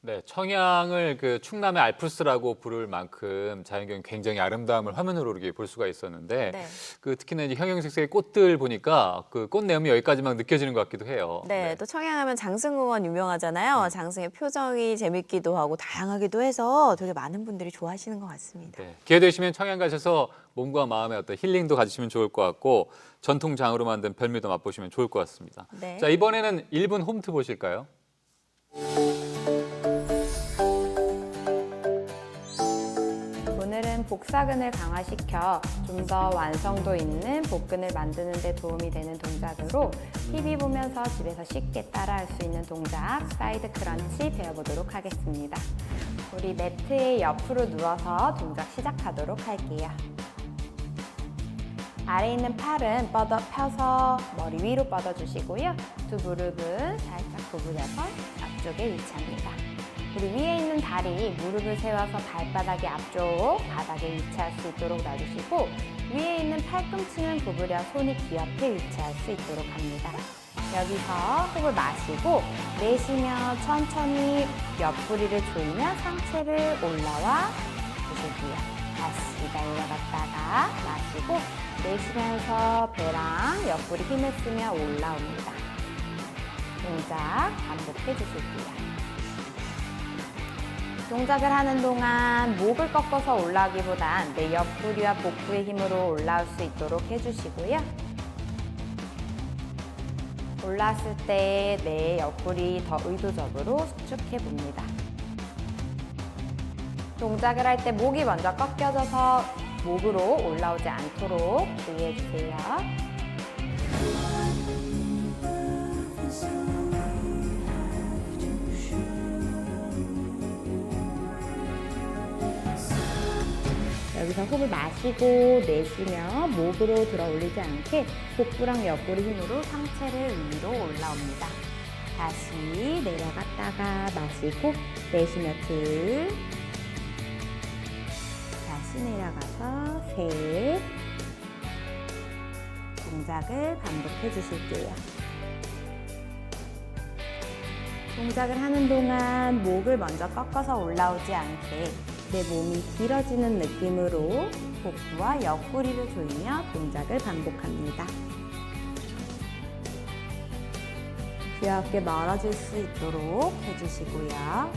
네, 청양을 그 충남의 알프스라고 부를 만큼 자연경이 굉장히 아름다움을 화면으로 이렇게 볼 수가 있었는데 네. 그 특히나 이제 형형색색의 꽃들 보니까 그 꽃 내음이 여기까지 막 느껴지는 것 같기도 해요. 네, 또 청양하면 장승응원 유명하잖아요. 장승의 표정이 재밌기도 하고 다양하기도 해서 되게 많은 분들이 좋아하시는 것 같습니다. 네, 기회 되시면 청양 가셔서 몸과 마음의 어떤 힐링도 가지시면 좋을 것 같고 전통장으로 만든 별미도 맛보시면 좋을 것 같습니다. 네. 자, 이번에는 1분 홈트 보실까요? 오늘은 복사근을 강화시켜 좀 더 완성도 있는 복근을 만드는 데 도움이 되는 동작으로 TV 보면서 집에서 쉽게 따라할 수 있는 동작 사이드 크런치 배워보도록 하겠습니다. 우리 매트의 옆으로 누워서 동작 시작하도록 할게요. 아래에 있는 팔은 펴서 머리 위로 뻗어주시고요. 두 무릎은 살짝 구부려서 앞쪽에 위치합니다. 우리 위에 있는 다리, 무릎을 세워서 발바닥이 앞쪽 바닥에 위치할 수 있도록 놔주시고 위에 있는 팔꿈치는 구부려 손이 귀 옆에 위치할 수 있도록 합니다. 여기서 호흡을 마시고 내쉬며 천천히 옆구리를 조이며 상체를 올라와 주시고요. 다시 내려갔다가 마시고 내쉬면서 배랑 옆구리 힘을 쓰며 올라옵니다. 동작 반복해 주실게요. 동작을 하는 동안 목을 꺾어서 올라오기보단 내 옆구리와 복부의 힘으로 올라올 수 있도록 해주시고요. 올라왔을 때 내 옆구리 더 의도적으로 수축해 봅니다. 동작을 할 때 목이 먼저 꺾여져서 목으로 올라오지 않도록 주의해 주세요. 여기서 호흡을 마시고 내쉬며 목으로 들어 올리지 않게 복부랑 옆구리 힘으로 상체를 위로 올라옵니다. 다시 내려갔다가 마시고 내쉬며 둘, 다시 내려가서 셋, 동작을 반복해 주실게요. 동작을 하는 동안 목을 먼저 꺾어서 올라오지 않게 내 몸이 길어지는 느낌으로 복부와 옆구리를 조이며 동작을 반복합니다. 귀엽게 멀어질 수 있도록 해주시고요.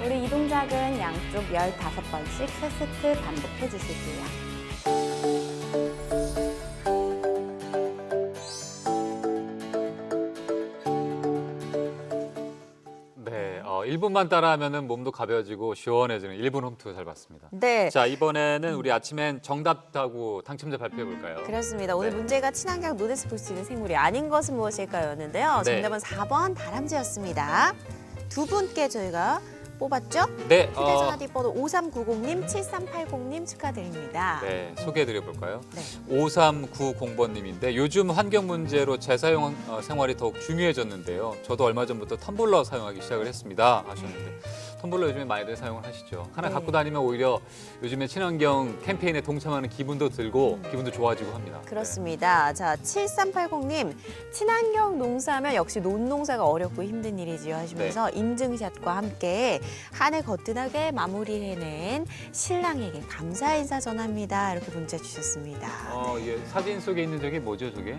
우리 이 동작은 양쪽 15번씩 3세트 반복해 주실게요. 네, 1분만 따라하면 몸도 가벼워지고 시원해지는 1분 홈트 잘 봤습니다. 네. 자, 이번에는 우리 아침엔 정답하고 당첨자 발표해 볼까요? 그렇습니다. 오늘 네. 문제가 친환경 논에서 볼 수 있는 생물이 아닌 것은 무엇일까요? 였는데요. 네. 정답은 4번 다람쥐였습니다. 두 분께 저희가 뽑았죠? 네, 휴대전화 뒷번호 5390님, 7380님 축하드립니다. 네, 소개해드려 볼까요? 네. 5390번님인데 요즘 환경 문제로 재사용 생활이 더욱 중요해졌는데요. 저도 얼마 전부터 텀블러 사용하기 시작을 했습니다 하셨는데 텀블러 요즘에 많이들 사용을 하시죠. 하나 네. 갖고 다니면 오히려 요즘에 친환경 캠페인에 동참하는 기분도 들고 기분도 좋아지고 합니다. 그렇습니다. 자, 7380님, 친환경 농사하면 역시 논농사가 어렵고 힘든 일이지요 하시면서 인증샷과 함께 한 해 거뜬하게 마무리해낸 신랑에게 감사 인사 전합니다. 이렇게 문자 주셨습니다. 예, 사진 속에 있는 저게 뭐죠, 저게?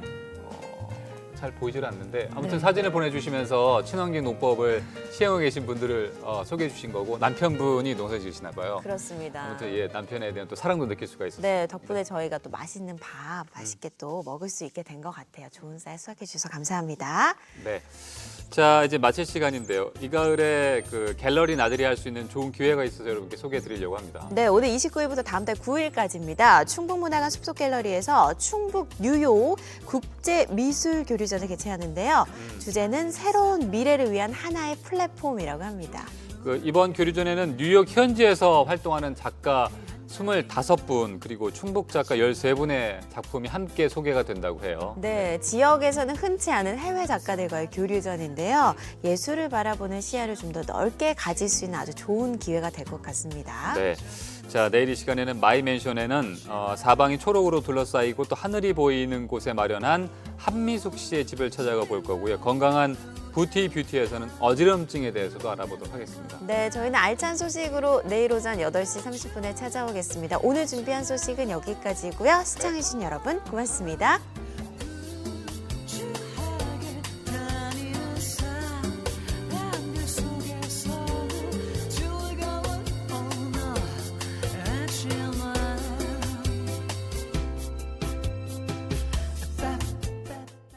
잘 보이질 않는데 아무튼 사진을 보내주시면서 친환경 농법을 시행하고 계신 분들을 소개해 주신 거고 남편분이 농사 지으시나 봐요. 그렇습니다. 아무튼 예, 남편에 대한 또 사랑도 느낄 수가 있었어요. 네, 덕분에 저희가 또 맛있는 밥 맛있게 또 먹을 수 있게 된 것 같아요. 좋은 쌀 수확해 주셔서 감사합니다. 네. 자, 이제 마칠 시간인데요. 이 가을에 그 갤러리 나들이 할 수 있는 좋은 기회가 있어서 여러분께 소개해 드리려고 합니다. 네, 오늘 29일부터 다음 달 9일까지입니다. 충북문화관 숲속갤러리에서 충북 뉴욕 국제미술교류전을 개최하는데요. 주제는 새로운 미래를 위한 하나의 플랫폼이라고 합니다. 이번 교류전에는 뉴욕 현지에서 활동하는 작가 25분 그리고 충북 작가 13분의 작품이 함께 소개가 된다고 해요. 네, 지역에서는 흔치 않은 해외 작가들과의 교류전인데요. 예술을 바라보는 시야를 좀 더 넓게 가질 수 있는 아주 좋은 기회가 될 것 같습니다. 네. 자, 내일 이 시간에는 마이맨션에는 사방이 초록으로 둘러싸이고 또 하늘이 보이는 곳에 마련한 한미숙 씨의 집을 찾아가 볼 거고요. 건강한 뷰티에서는 어지럼증에 대해서도 알아보도록 하겠습니다. 네, 저희는 알찬 소식으로 내일 오전 8시 30분에 찾아오겠습니다. 오늘 준비한 소식은 여기까지고요. 시청해주신 여러분 고맙습니다.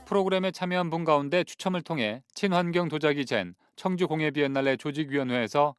프로그램에 참여한 분 가운데 추첨을 통해 친환경 도자기 젠 청주공예비엔날레 조직위원회에서